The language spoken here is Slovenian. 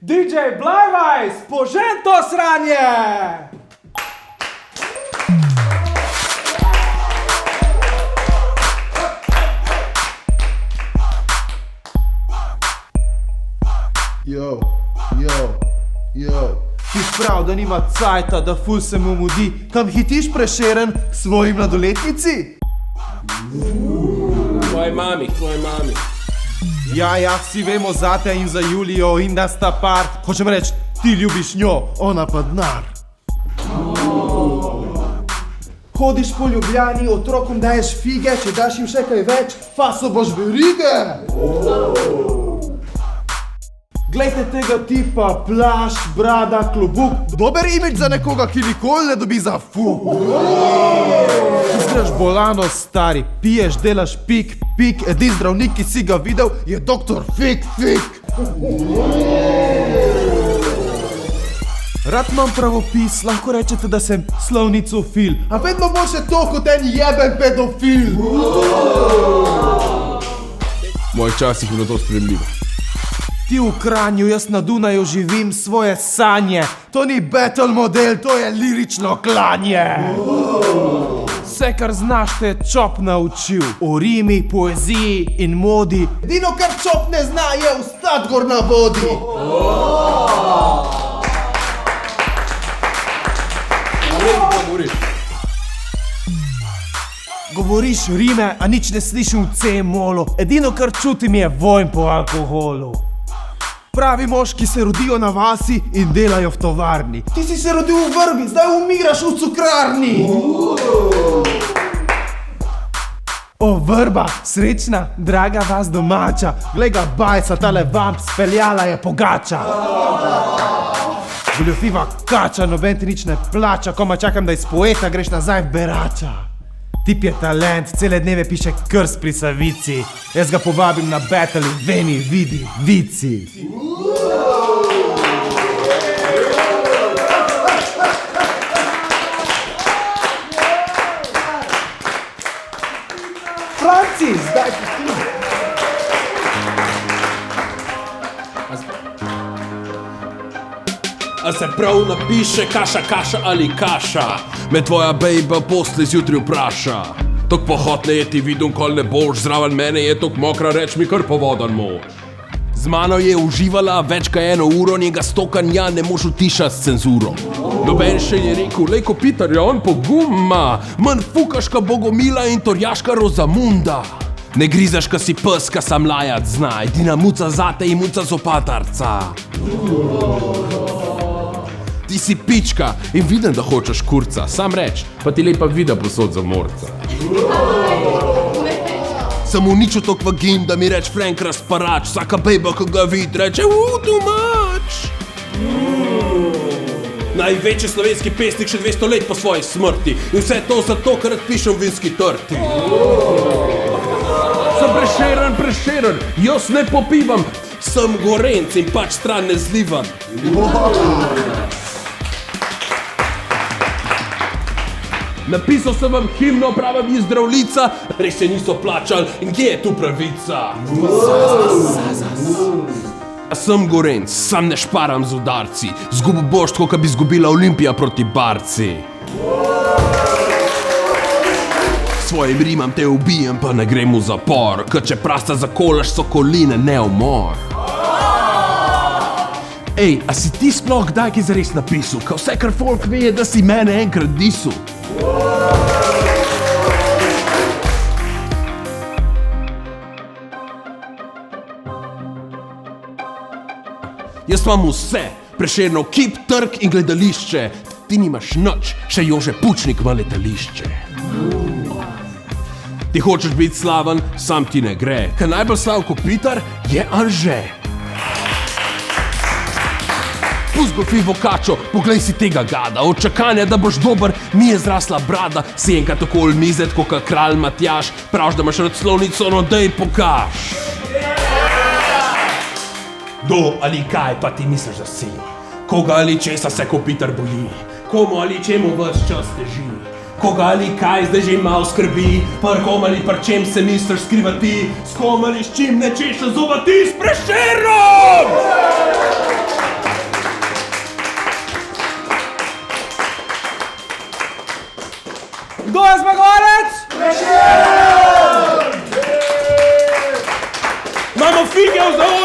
DJ Blajvaj, spožen to sranje! Yo. Ti prav, da nima cajta, da ful se mu mudi. Kam hitiš, Prešeren, k svoji mladoletnici? Tvoji mami. Ja, vsi vemo zate in za Julijo in da sta par. Hočem reči, ti ljubiš njo, ona pa denar. Hodiš po Ljubljani, otrokom daješ fige, če daš jim še kaj več, faso boš verige. Glejte tega tipa, plašč, brada, klobuk. Dober imidž za nekoga, ki nikoli ne dobi za fuk. Izgledaš bolano, stari, piješ, delaš pik. Edin zdravnik, ki si ga videl, je doktor Fik. Rad imam pravopis, lahko rečete, da sem slovnicofil. A vedno boljše to, kot en jeben pedofil. V mojih časih je bilo to sprejemljivo. Ti v Kranju, jaz na Dunaju živim svoje sanje. To ni battle model, to je lirično klanje. Vse, kar znaš, te je Čop naučil. O rimi, poeziji in modi. Edino, kar Čop ne zna, je ostat gor na vodi. Govoriš rime, a nič ne slišim v C-molu. Edino, kar čutim, je vojn po alkoholu. Pravi moški se rodijo na vasi in delajo v tovarni. Ti si se rodil v Vrbi, zdaj umiraš v cukrarni. O, Vrba, srečna, draga vas domača. Glej ga bajca, tale vamp speljala je pogača. Goljofiva kača, noben ti nič ne plača. Koma čakam, da iz poeta greš nazaj v berača. Tip je talent, cele dneve piše krst pri Savici. Jaz ga povabim na battle in veni, vidi, vici. Franci, zdaj ti ti. A se prav napiše kaša ali kaša? Me tvoja bejba posle zjutraj vpraša. Tok pohotne je ti vidum, kol ne boš, zraven mene je tok mokra, reč mi kar povodan mož. Z mano je uživala več kaj 1 uro, njega stokanja ne moš utišat s cenzuro. Noben še je rekel, lej Kopitar je on poguma, manj fukaška Bogomila in torjaška Rozamunda. Ne grizaš, ka si pes, ka sam lajat zna, edina muca zate in muca zopatarca. Ti si pička in vidim, da hočeš kurca, sam reč, pa ti lepa vida posod za morca. Sem uničil tok vagin, da mi reč Frank razparač, vsaka bejba, ko ga vid, reče domač. Največji slovenski pesnik še 200 let po svoji smrti in vse to zato, ker piše v vinski trti. Sem Prešeren, jaz ne popivam, sem Gorenc in pač stran ne zlivam. Napisal sem vam himno, prava mi zdravljica, res se niso plačali in kje je tu pravica? Sem Gorenc, sam ne šparam z udarci, zgubo boš tako, ka bi zgubila Olimpija proti Barci. Svojim rimam te ubijem, pa ne grem v zapor, ker če prasta zakolaš, so koline, ne umor. Ej, a si ti sploh kdaj kaj zares napisal, ka vse kar folk ve, da si mene enkrat disul? Jaz imam vse, Prešernov kip, trg in gledališče. Ti nimaš nič, še Jože Pučnik ima letališče. Ti hočeš biti slaven, sam ti ne gre, ker najbolj slav Kopitar je Anže. Pust Golfivo kačo, poglej si tega gada, od čakanja, da boš dober, mi je zrasla brada, si enkrat okoli mize, tako ka kralj Matjaž, pravš, da imaš rad slovnico, no dej pokaž. Kdo ali kaj pa ti misliš, da si? Koga ali česa se Kopitar boji? Komu ali čemu ves čas teži? Koga ali kaj zdaj že malo skrbi? Par kom ali par čem se misliš skrivati? S kom ali s čim ne češ zobati s Prešernom? Kdo je zmagovalec? Imamo fige v zavodju!